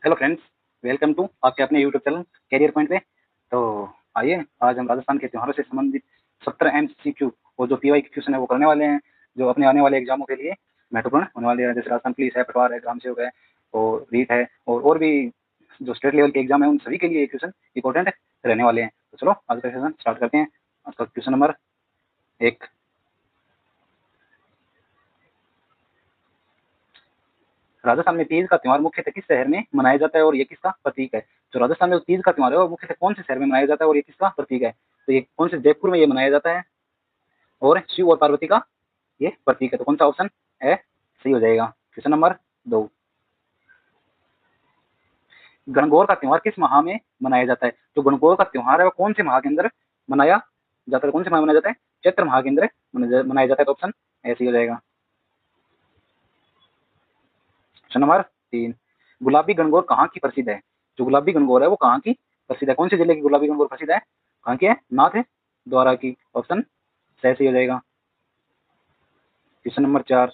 Hello friends, welcome to आपके अपने YouTube channel career point पे। तो आइए आज हम राजस्थान के त्योहारों से संबंधित 17 MCQ और जो PY क्वेश्चन है वो करने वाले हैं, जो अपने आने वाले एग्जामों के लिए महत्वपूर्ण होने वाले हैं। जैसे राजस्थान पुलिस है, पटवार है, ग्राम सेवक है और रीट है और भी जो स्टेट लेवल के एग्जाम है उन सभी के लिए क्वेश्चन इंपॉर्टेंट रहने वाले हैं। तो चलो आज का सेशन स्टार्ट करते हैं। आज का क्वेश्चन नंबर 1, राजस्थान में तीज का त्योहार मुख्यतः किस शहर में मनाया जाता है और ये किसका प्रतीक है? जो राजस्थान में तीज का त्योहार है वो मुख्यतः कौन से शहर में मनाया जाता है और ये किसका प्रतीक है? तो ये कौन से जयपुर में ये मनाया जाता है और शिव और पार्वती का ये प्रतीक है। तो कौन सा ऑप्शन है सही हो जाएगा? क्वेश्चन नंबर 2, गणगौर का त्योहार किस माह में मनाया जाता है? जो गणगौर का त्योहार है वो कौन से माह के अंदर मनाया जाता है? कौन से माह में मनाया जाता है? चैत्र माह के अंदर मनाया जाता है। तो ऑप्शन ऐसे ही हो जाएगा। क्वेश्चन नंबर 3, गुलाबी गणगौर कहाँ की प्रसिद्ध है? जो गुलाबी गणगौर है वो कहाँ की प्रसिद्ध है? कौन से जिले की गुलाबी गणगौर प्रसिद्ध है? कहाँ की है? नाथ है द्वारा की। ऑप्शन सही हो जाएगा। क्वेश्चन नंबर 4,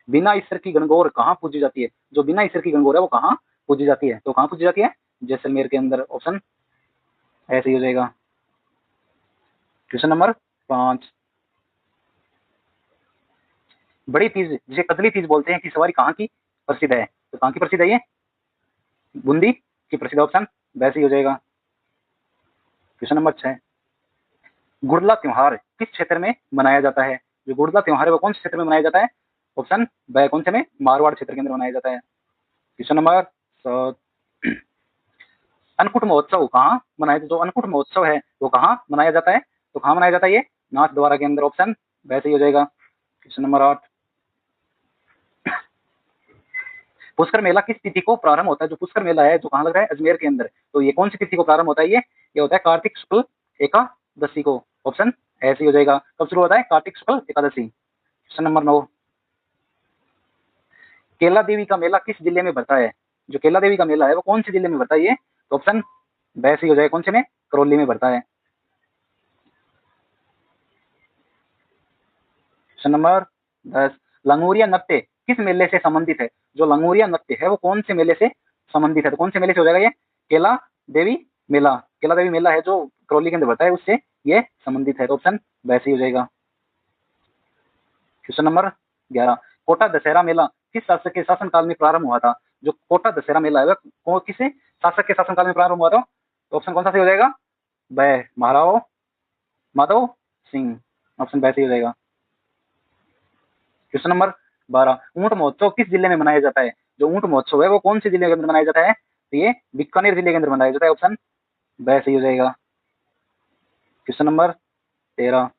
बिना ईश्वर की गणगौर कहाँ पूजी जाती है? जो बिना ईश्वर की गणगौर है वो कहाँ पूजी जाती है? तो कहाँ पूजी जाती है? जैसलमेर के अंदर। ऑप्शन ऐसे ही हो जाएगा। क्वेश्चन नंबर 5, बड़ी तीज जिसे कदली तीज बोलते हैं की सवारी कहाँ की प्रसिद्ध है? तो कहाँ की प्रसिद्ध है ये? बूंदी की प्रसिद्ध। ऑप्शन वैसे ही हो जाएगा। क्वेश्चन नंबर 6, गुड़ला त्योहार किस क्षेत्र में मनाया जाता है? जो गुड़ला त्योहार है वो कौन से क्षेत्र में मनाया जाता है? ऑप्शन ब कौन से में? मारवाड़ क्षेत्र के अंदर मनाया जाता है। क्वेश्चन नंबर 7, अन्नकूट महोत्सव कहाँ मनाया? जो अन्नकूट महोत्सव है वो कहाँ मनाया जाता है? तो कहाँ मनाया जाता है ये? नाथ द्वारा के अंदर। ऑप्शन वैसे ही हो जाएगा। क्वेश्चन नंबर 8, पुष्कर मेला किस तिथि को प्रारंभ होता है? जो पुष्कर मेला है जो कहाँ लग रहा है? अजमेर के अंदर। तो ये कौन सी तिथि को प्रारंभ होता है? ये होता है कार्तिक शुक्ल एकादशी को। ऑप्शन ऐसे ही हो जाएगा। कब शुरू होता है? कार्तिक शुक्ल एकादशी। क्वेश्चन नंबर 9, केला देवी का मेला किस जिले में भरता है? जो केला देवी का मेला है वो कौन से जिले में भरता है ये? तो ऑप्शन वैसे ही हो जाएगा। कौन से में? करौली में भरता है। क्वेश्चन नंबर 10, लंगूरिया नृत्य किस मेले से संबंधित है? जो लंगूरिया नृत्य है वो कौन से मेले से संबंधित है? तो कौन से मेले से हो जाएगा ये? केला देवी मेला। केला देवी मेला है जो करौली के अंदर भरता है उससे ये संबंधित है। तो ऑप्शन वैसे ही हो जाएगा। क्वेश्चन नंबर 11, कोटा दशहरा मेला किस शासक के शासनकाल में प्रारंभ हुआ था? जो कोटा दशहरा मेला है वो किस शासक के शासनकाल में प्रारंभ हुआ था? तो ऑप्शन कौन सा सही हो जाएगा? वह महाराव माधव सिंह। ऑप्शन वैसे ही हो जाएगा। क्वेश्चन नंबर 12, ऊंट महोत्सव किस जिले में मनाया जाता है? जो ऊंट महोत्सव है वो कौन से जिले के अंदर मनाया जाता है? तो ये बीकानेर जिले के अंदर मनाया जाता है। ऑप्शन वैसे ही हो जाएगा। क्वेश्चन नंबर 13,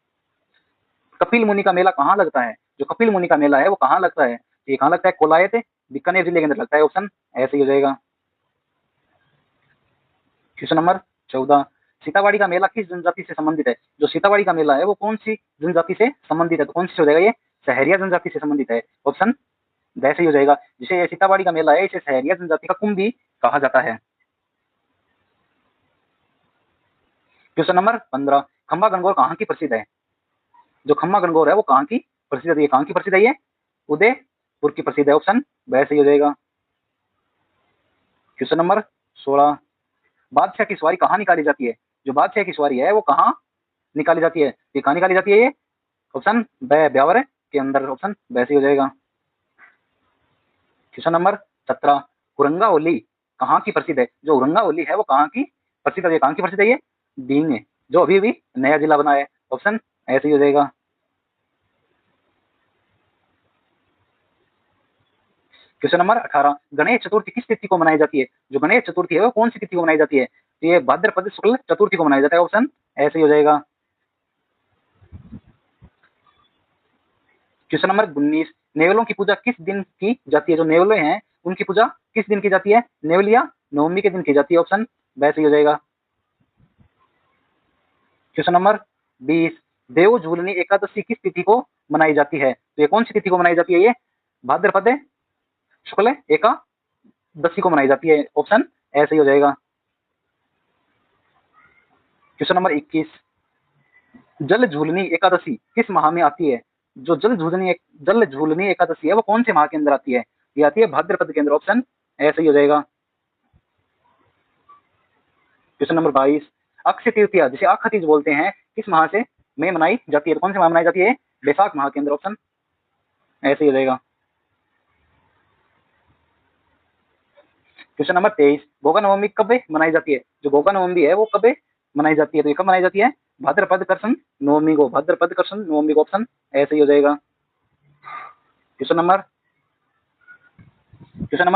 कपिल मुनि का मेला कहाँ लगता है? जो कपिल मुनि का मेला है वो कहाँ लगता है? ये कहाँ लगता है? कोलायत बीकानेर जिले के अंदर लगता है। ऑप्शन ऐसे ही हो जाएगा। क्वेश्चन नंबर 14, सीतावाड़ी का मेला किस जनजाति से संबंधित है? जो सीतावाड़ी का मेला है वो कौन सी जनजाति से संबंधित है? तो कौन सी हो जाएगा ये? सहरिया जनजाति से संबंधित है। ऑप्शन वैसे ही हो जाएगा। जिसे ये सीतावाड़ी का मेला है इसे सहरिया जनजाति का कुंभ भी कहा जाता है। क्वेश्चन नंबर 15, खंबा गणगौर कहाँ की प्रसिद्ध है? जो खम्बा गणगौर है वो कहाँ की प्रसिद्ध है? कहाँ की प्रसिद्ध है ये? उदयपुर की प्रसिद्ध है। ऑप्शन वैसे ही हो जाएगा। क्वेश्चन नंबर 16, बादशाह की सवारी कहाँ निकाली जाती है? जो बादशाह की सवारी है वो कहाँ निकाली जाती है? ये कहाँ निकाली जाती है ये? ऑप्शन ब्यावर के अंदर। ऑप्शन वैसे ही हो जाएगा। क्वेश्चन नंबर 17, हुरंगा होली कहाँ की प्रसिद्ध है? जो हुरंगा होली है वो कहाँ की प्रसिद्ध है? कहाँ की प्रसिद्ध है ये? दींग, जो अभी अभी नया जिला बना है। ऑप्शन ऐसे ही हो जाएगा। क्वेश्चन नंबर 18, गणेश चतुर्थी किस तिथि को मनाई जाती है? जो गणेश चतुर्थी है वो कौन सी तिथि को मनाई जाती है? तो ये भाद्रपद शुक्ल चतुर्थी को मनाया जाता है। ऑप्शन ऐसे ही हो जाएगा। क्वेश्चन नंबर 19, नेवलों की पूजा किस दिन की जाती है? जो नेवले हैं उनकी पूजा किस दिन की जाती है? नेवलिया नवमी के दिन की जाती है। ऑप्शन वैसे ही हो जाएगा। क्वेश्चन नंबर 20, देव झूलनी एकादशी किस तिथि को मनाई जाती है? तो ये कौन सी तिथि को मनाई जाती है? ये भाद्रपद शुक्ल एकादशी को मनाई जाती है। ऑप्शन ऐसे ही हो जाएगा। क्वेश्चन नंबर 21, जल झूलनी एकादशी किस माह में आती है? जो जल झूलनी एकादशी है वो कौन से माह के अंदर आती है? ये आती है भाद्रपद के अंदर। ऑप्शन ऐसे ही हो जाएगा। क्वेश्चन नंबर 22, अक्षय तृतीया जिसे अक्षय तीज बोलते हैं किस माह से में मनाई जाती है? तो कौन से माह मनाई जाती है? बैसाख माह के अंदर, ऑप्शन ऐसे ही हो जाएगा। क्वेश्चन नंबर 23, गोगा नवमी कब मनाई जाती है? जो गोगा नवमी है वो कब मनाई जाती है? तो ये कब मनाई जाती है? भाद्रपद कृष्ण नवमी को, भाद्रपद कृष्ण नवमी को, ऑप्शन ऐसे ही हो जाएगा। क्वेश्चन नंबर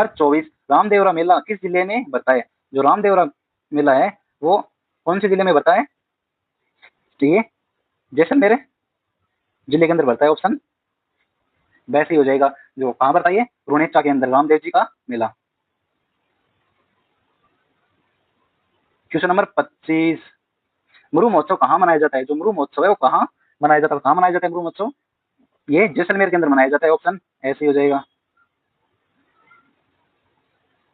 24, रामदेवरा मेला किस जिले में बढ़ता है? जो रामदेवरा मेला है वो कौन से जिले में बढ़ता है? तो ये जैसलमेर जिले के अंदर बढ़ता है, ऑप्शन वैसे ही हो जाएगा। जो कहाँ बढ़ता है? ये रुणेचा के अंदर, रामदेव जी का मेला। क्वेश्चन नंबर 25, मुरु महोत्सव कहाँ मनाया जाता है? जो मुरु महोत्सव है वो कहाँ मनाया जाता है? कहाँ मनाया जाता है मुरु महोत्सव? ये जैसलमेर के अंदर मनाया जाता है, ऑप्शन ऐसे ही हो जाएगा।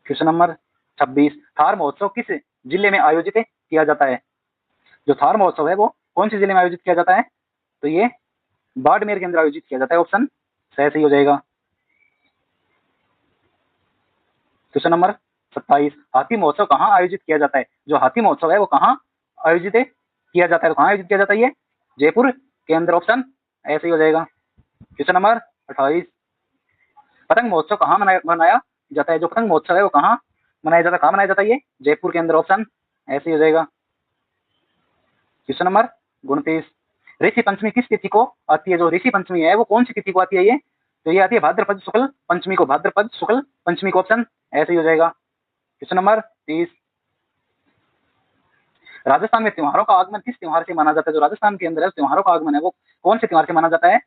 क्वेश्चन नंबर 26, थार महोत्सव किस जिले में आयोजित किया जाता है? जो थार महोत्सव है वो कौन से जिले में आयोजित किया जाता है? तो ये बाड़मेर के अंदर आयोजित किया जाता है, ऑप्शन ऐसे ही हो जाएगा। क्वेश्चन नंबर 27, हाथी महोत्सव कहाँ आयोजित किया जाता है? जो हाथी महोत्सव है वो कहाँ आयोजित किया जाता है? तो कहाँ आयोजित किया जाता है? ये जयपुर के अंदर, ऑप्शन ऐसे ही हो जाएगा। क्वेश्चन नंबर 28, पतंग महोत्सव कहाँ मनाया जाता है? जो पतंग महोत्सव है वो कहाँ मनाया जाता है? कहाँ मनाया जाता है? ये जयपुर के अंदर, ऑप्शन ऐसे ही हो जाएगा। क्वेश्चन नंबर 29, ऋषि पंचमी किस तिथि को आती है? जो ऋषि पंचमी है वो कौन सी तिथि को आती है? ये तो ये आती है भाद्रपद शुक्ल पंचमी को, भाद्रपद शुक्ल पंचमी को, ऑप्शन ऐसे ही हो जाएगा। क्वेश्चन नंबर 30, राजस्थान में त्योहारों का आगमन किस त्योहार से माना जाता है? जो राजस्थान के अंदर है त्योहारों का आगमन है वो कौन से त्योहार से माना जाता है?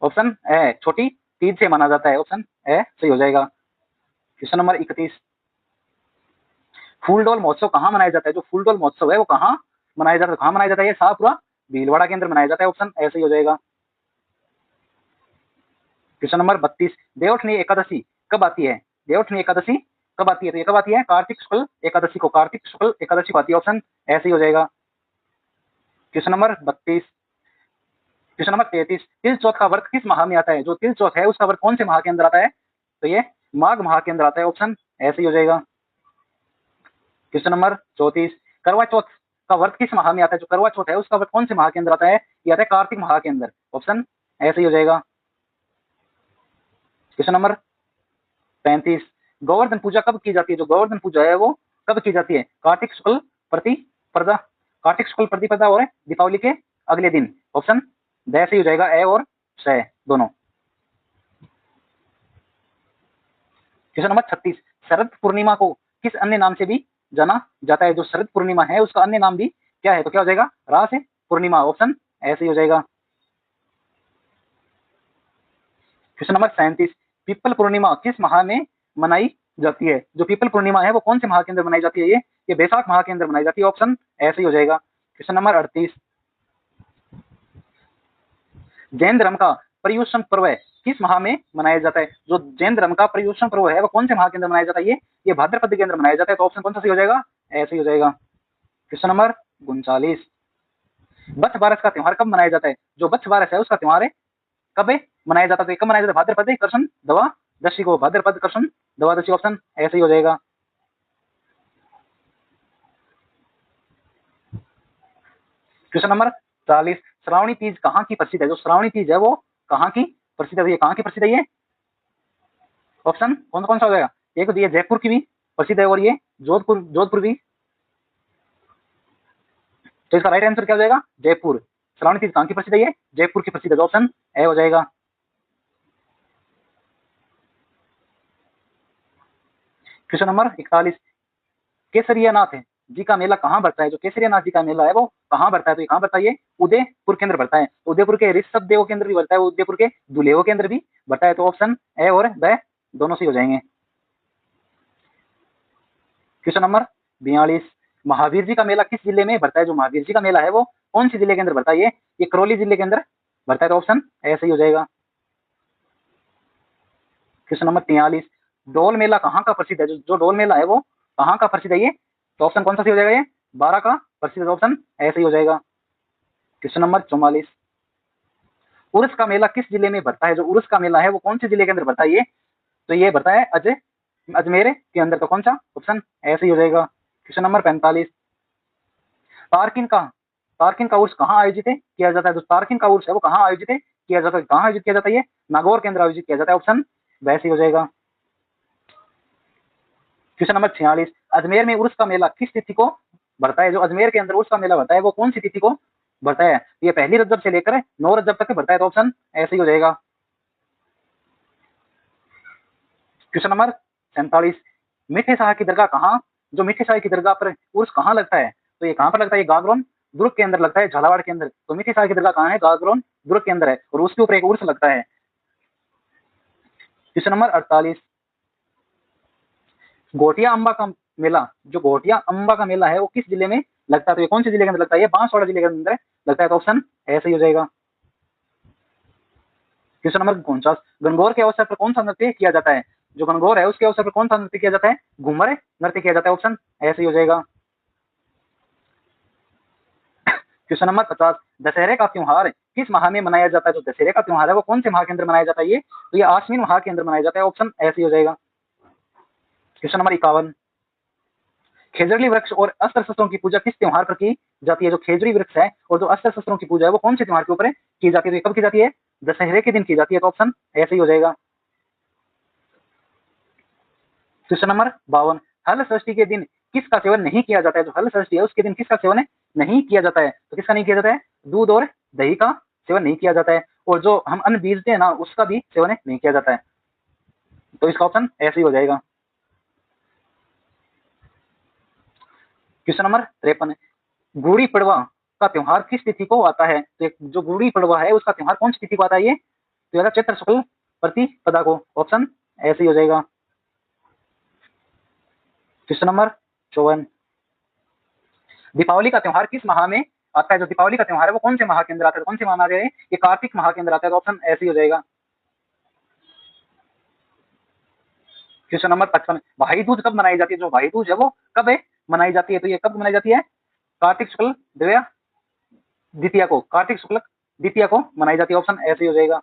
ऑप्शन ए छोटी तीज से माना जाता है, ऑप्शन ए सही हो जाएगा। क्वेश्चन नंबर 31, फूलडोल महोत्सव कहाँ मनाया जाता है? जो फूलडोल महोत्सव है वो कहाँ मनाया जाता है? कहाँ मनाया जाता है? ये शाहपुरा भीलवाड़ा के अंदर मनाया जाता है, ऑप्शन ऐसे ही हो जाएगा। क्वेश्चन नंबर 32, देवउठनी एकादशी कब आती है? देवउठनी एकादशी कब आती है? तो ये कब आती है? कार्तिक शुक्ल एकादशी को, कार्तिक शुक्ल एकादशी को आती है, ऑप्शन ऐसे ही हो जाएगा। क्वेश्चन नंबर 32, क्वेश्चन नंबर 33, तिल चौथ का व्रत किस माह में आता है? जो तिल चौथ है उसका व्रत कौन से माह के अंदर आता है? तो ये माघ माह के अंदर आता है, ऑप्शन ऐसे ही हो जाएगा। क्वेश्चन नंबर 34, करवा चौथ का व्रत किस माह में आता है? जो करवा चौथ है उसका व्रत कौन से माह के अंदर आता है? ये आता है कार्तिक माह के अंदर, ऑप्शन ऐसे ही हो जाएगा। क्वेश्चन नंबर 35, गोवर्धन पूजा कब की जाती है? जो गोवर्धन पूजा है वो कब की जाती है? कार्तिक शुक्ल प्रतिपदा, कार्तिक शुक्ल प्रतिपदा और दीपावली के अगले दिन, ऑप्शन वैसे ही हो जाएगा, ए और स दोनों। क्वेश्चन नंबर 36, शरद पूर्णिमा को किस अन्य नाम से भी जाना जाता है? जो शरद पूर्णिमा है उसका अन्य नाम भी क्या है? तो क्या हो जाएगा? रास पूर्णिमा, ऑप्शन ऐसे ही हो जाएगा। क्वेश्चन नंबर 37, पीपल पूर्णिमा किस माह में मनाई जाती है? जो पीपल पूर्णिमा है वो कौन से माह के अंदर मनाई जाती है? ये बैसाख माह के अंदर मनाई जाती है, ऑप्शन ऐसे ही हो जाएगा। क्वेश्चन नंबर 38, जैन धर्म का पर्युषण पर्व किस माह में मनाया जाता है? जो जैन धर्म का पर्युषण पर्व है वो कौन से माह के अंदर मनाया जाता है? ये भाद्रपद के अंदर मनाया जाता है, तो ऑप्शन कौन सा सही हो जाएगा? ऐसे ही हो जाएगा। क्वेश्चन नंबर 39, बच्छ बारस का त्योहार कब मनाया जाता है? जो बच्छ बारस है उसका त्योहार कब मनाया जाता है? कब मनाया जाता है? भाद्रपद कृष्ण द्वादशी को, भाद्रपद कृष्ण द्वादशी, ऑप्शन ऐसे ही हो जाएगा। क्वेश्चन नंबर 40, श्रावणी तीज कहाँ की प्रसिद्ध है? जो श्रावणी तीज है वो कहाँ की प्रसिद्ध है? ये कहाँ की प्रसिद्ध है? ये ऑप्शन कौन कौन सा हो जाएगा? एक तो ये जयपुर की भी प्रसिद्ध है और ये जोधपुर जोधपुर भी, तो इसका राइट आंसर क्या हो जाएगा? जयपुर। श्रावणी तीज कहाँ की प्रसिद्ध है? ये जयपुर की प्रसिद्ध है, ऑप्शन ए हो जाएगा। क्वेश्चन नंबर 41, केसरियानाथ जी का मेला कहाँ बढ़ता है? जो केसरियानाथ जी का मेला है वो कहाँ बढ़ता है? तो ये कहाँ बढ़ता है? ये उदयपुर के अंदर बढ़ता है, उदयपुर के ऋषभ देव के अंदर भी बढ़ता है, उदयपुर के दुलेहो के अंदर भी बढ़ता है, तो ऑप्शन ए और ब दोनों से हो जाएंगे। क्वेश्चन नंबर 42, महावीर जी का मेला किस जिले में बढ़ता है? जो महावीर जी का मेला है वो कौन सी जिले के अंदर बढ़ता है? ये करौली जिले के अंदर बढ़ता है, तो ऑप्शन ऐसे ही हो जाएगा। क्वेश्चन नंबर 43, डोल मेला कहाँ का प्रसिद्ध है? जो डोल मेला है वो कहाँ का प्रसिद्ध है? ये तो ऑप्शन कौन सा सही हो जाएगा? ये 12 का प्रसिद्ध, ऑप्शन ऐसे ही हो जाएगा। क्वेश्चन नंबर 44, उर्स का मेला किस जिले में बढ़ता है? जो उर्स का मेला है वो कौन से जिले के अंदर बढ़ता है? ये तो ये बढ़ता है अजमेर के अंदर, तो कौन सा? ऑप्शन ऐसे ही हो जाएगा। क्वेश्चन नंबर 45, तारकिन का उर्स कहाँ आयोजित है किया जाता है? जो तारकिन का उर्स है वो कहाँ आयोजित है किया जाता है? कहाँ आयोजित किया जाता है? ये नागौर के अंदर आयोजित किया जाता है। ऑप्शन वैसे ही हो जाएगा। क्वेश्चन नंबर 46, अजमेर में उर्स का मेला किस तिथि को बढ़ता है? जो अजमेर के अंदर उर्स का मेला बढ़ता है वो कौन सी तिथि को बढ़ता है? ये पहली रजब से लेकर 9 रजब तक बढ़ता है। तो ऑप्शन ऐसे ही हो जाएगा। क्वेश्चन नंबर 47, मीठे शाह की दरगाह कहाँ, जो मीठे शाह की दरगाह पर उर्स कहाँ लगता है? तो ये कहाँ पर लगता है? ये गागरोन दुर्ग के अंदर लगता है, झालावाड़ के अंदर। तो मीठे शाह की दरगाह कहाँ है? गागरोन दुर्ग के अंदर है और उसके ऊपर एक उर्स लगता है। क्वेश्चन नंबर 48, घोटिया अम्बा का मेला, जो घोटिया अम्बा का मेला है वो किस जिले में लगता है? तो ये कौन से जिले के अंदर लगता है? ये बांसवाड़ा जिले के अंदर लगता है। तो ऑप्शन ऐसे ही हो जाएगा। क्वेश्चन नंबर 49, गणगौर के अवसर पर कौन सा नृत्य किया जाता है? जो गणगौर है उसके अवसर पर कौन सा नृत्य किया जाता है? घूमर नृत्य किया जाता है। ऑप्शन ऐसे ही हो जाएगा। क्वेश्चन नंबर 50, दशहरे का त्योहार किस माह में मनाया जाता है? जो दशहरे का त्योहार है वो कौन से माह के अंदर मनाया जाता है? ये तो ये आश्विन माह के अंदर मनाया जाता है। ऑप्शन ऐसे ही हो जाएगा। क्वेश्चन नंबर 51, खेजड़ी वृक्ष और अस्त्र शस्त्रों की पूजा किस त्योहार पर की जाती है? जो खेजड़ी वृक्ष है और जो अस्त्र शस्त्रों की पूजा है वो कौन से त्योहार के ऊपर की जाती है? तो कब की जाती है? दशहरे के दिन की जाती है। तो ऑप्शन ऐसे ही हो जाएगा। क्वेश्चन नंबर 52, हल षष्ठी के दिन किसका सेवन नहीं किया जाता है? जो हल षष्ठी है उसके दिन किसका सेवन नहीं किया जाता है? तो किसका नहीं किया जाता है? दूध और दही का सेवन नहीं किया जाता है और जो हम अन्न बीजते हैं ना उसका भी सेवन नहीं किया जाता है। तो इसका ऑप्शन ऐसे ही हो जाएगा। क्वेश्चन नंबर 53, गुड़ी पड़वा का त्योहार किस तिथि को आता है? तो जो गुड़ी पड़वा है उसका त्योहार कौन सी तिथि को आता है? ये तो चैत्र शुक्ल प्रतिपदा को। ऑप्शन ऐसे ही हो जाएगा। क्वेश्चन नंबर 54, दीपावली का त्योहार किस माह में आता है? जो दीपावली का त्योहार है वो कौन से माह के अंदर आता है? कौन से माह में आ जाए? ये कार्तिक माह के अंदर आता है। तो ऑप्शन ऐसे ही हो जाएगा। क्वेश्चन नंबर 55, भाई दूज कब मनाई जाती है? जो भाई दूज है वो कब है मनाई जाती है? तो ये कब मनाई जाती है? कार्तिक शुक्ल द्वितीया द्वितीया को, कार्तिक शुक्ल द्वितीया को मनाई जाती है। ऑप्शन ऐसे ही हो जाएगा।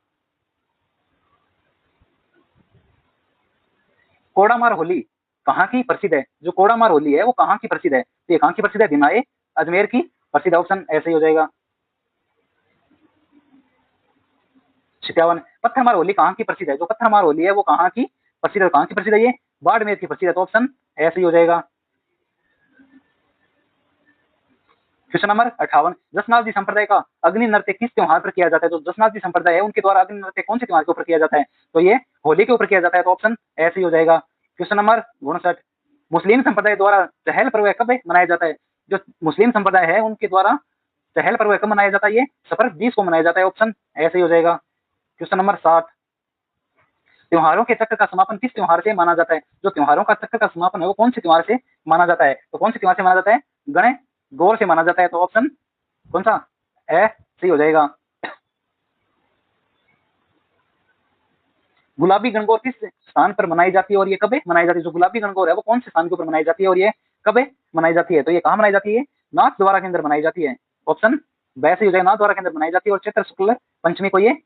कोडामार होली कहाँ की प्रसिद्ध है? जो कोडामार होली है वो कहाँ की प्रसिद्ध है? तो ये कहाँ की प्रसिद्ध है? भिमाए अजमेर की प्रसिद्ध। ऑप्शन ऐसे ही हो जाएगा। 57, पत्थरमार होली कहाँ की प्रसिद्ध है? जो पत्थरमार होली है वो कहाँ की प्रसिद्ध है? कहाँ की प्रसिद्ध है? ये बाड़मेर की प्रसिद्ध है। तो ऑप्शन ऐसे ही हो जाएगा। क्वेश्चन नंबर 58, जसनाथ जी संप्रदाय का अग्नि नृत्य किस त्योहार पर किया जाता है? जो जसनाथ जी संप्रदाय है उनके द्वारा अग्नि नृत्य कौन से त्योहार के ऊपर किया जाता है? तो ये होली के ऊपर किया जाता है। तो ऑप्शन ऐसे ही हो जाएगा। क्वेश्चन नंबर 59, मुस्लिम संप्रदाय द्वारा चहल पर्व कब मनाया जाता है? जो मुस्लिम संप्रदाय है उनके द्वारा चहल पर्व कब मनाया जाता है? ये सफर 20 को मनाया जाता है। ऑप्शन ऐसे ही हो जाएगा। क्वेश्चन नंबर 60, त्योहारों के चक्र का समापन किस त्योहार से माना जाता है? जो त्योहारों का चक्र का समापन है वो कौन से त्योहार से माना जाता है? तो कौन से त्योहार से माना जाता है? गणेश गौर से माना जाता है। तो ऑप्शन कौन सा? ए सही हो जाएगा। गुलाबी गणगौर किस स्थान पर मनाई जाती है और ये कब मनाई जाती है? जो गुलाबी गणगौर है वो कौन से स्थान के ऊपर मनाई जाती है और ये कब मनाई जाती है? तो ये कहाँ मनाई जाती है? नाथ द्वारा के अंदर मनाई जाती है। ऑप्शन वैसे ही हो जाएगा। नाथ द्वारा के अंदर मनाई जाती है और चैत्र शुक्ल पंचमी को ये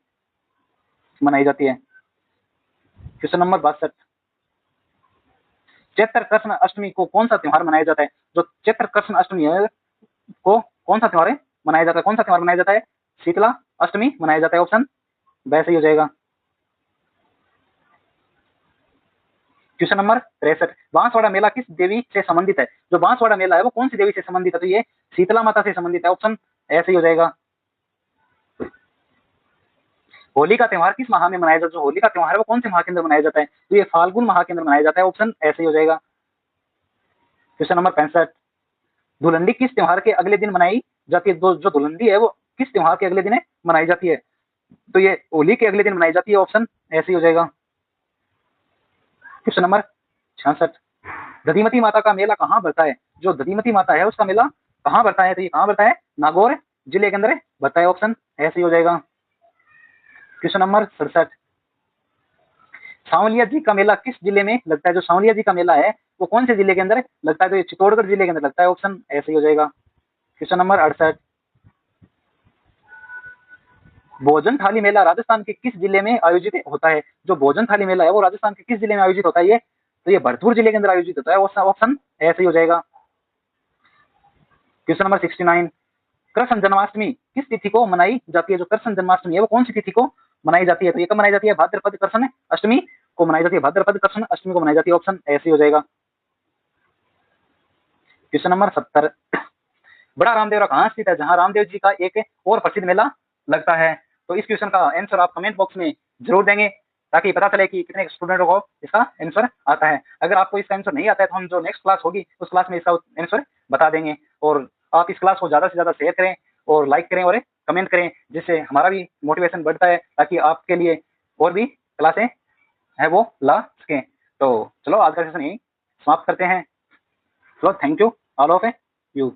मनाई जाती है। क्वेश्चन नंबर 62, चैत्र कृष्ण अष्टमी को कौन सा त्योहार मनाया जाता है? जो चैत्र कृष्ण अष्टमी है को कौन सा त्योहार मनाया जाता है? कौन सा त्योहार मनाया जाता है? शीतला अष्टमी मनाया जाता है। ऑप्शन वैसे ही हो जाएगा। क्वेश्चन नंबर 63, बांसवाड़ा मेला किस देवी से संबंधित है? जो बांसवाड़ा मेला है वो कौन सी देवी से संबंधित है? तो ये शीतला माता से संबंधित है। ऑप्शन ऐसे ही हो जाएगा। होली का त्योहार किस माह में मनाया जाता है? जो होली का त्योहार है वो कौन से माह के अंदर मनाया जाता है? तो ये फाल्गुन माह के अंदर मनाया जाता है। ऑप्शन ऐसे ही हो जाएगा। क्वेश्चन नंबर 65, धुलंडी किस त्योहार के अगले दिन मनाई जाती है? जो धुलंडी है वो किस त्योहार के अगले दिन मनाई जाती है? तो ये होली के अगले दिन मनाई जाती है। ऑप्शन ऐसे ही हो जाएगा। क्वेश्चन नंबर 66, दधिमती माता का मेला कहाँ बढ़ता है? जो दधिमती माता है उसका मेला कहाँ बढ़ता है? तो ये कहाँ बढ़ता है? नागौर जिले के अंदर बढ़ता है। ऑप्शन ऐसे ही हो जाएगा। क्वेश्चन नंबर 67, सांवलिया जी का मेला किस जिले में लगता है? जो सांवलिया जी का मेला है वो कौन से जिले के अंदर लगता है? तो ये चित्तौड़गढ़ जिले के अंदर लगता है। ऑप्शन ऐसे ही हो जाएगा। क्वेश्चन नंबर 68, भोजन थाली मेला राजस्थान के किस जिले में आयोजित होता है? जो भोजन थाली मेला है वो राजस्थान के किस जिले में आयोजित होता है? ये तो ये भरतपुर जिले के अंदर आयोजित होता है। ऑप्शन ऐसे ही हो जाएगा। क्वेश्चन नंबर 69, कृष्ण जन्माष्टमी किस तिथि को मनाई जाती है? जो कृष्ण जन्माष्टमी है वो कौन सी तिथि को मनाई जाती है? तो ये कब मनाई जाती है? भाद्रपद कृष्ण अष्टमी को मनाई जाती है। भाद्रपद कृष्ण अष्टमी को मनाई जाती है। ऑप्शन ऐसे हो जाएगा। क्वेश्चन नंबर 70, बड़ा रामदेवरा कहाँ स्थित है? जहां रामदेव जी का एक और प्रसिद्ध मेला लगता है। तो इस क्वेश्चन का आंसर आप कमेंट बॉक्स में जरूर देंगे ताकि पता चले कि कितने स्टूडेंटों को इसका आंसर आता है। अगर आपको इसका आंसर नहीं आता है तो हम जो नेक्स्ट क्लास होगी उस क्लास में इसका आंसर बता देंगे। और आप इस क्लास को ज्यादा से ज्यादा शेयर करें और लाइक करें और कमेंट करें, जिससे हमारा भी मोटिवेशन बढ़ता है ताकि आपके लिए और भी क्लासें है वो ला सकें। तो चलो आज का सेशन यही समाप्त करते हैं। चलो thank you all of you.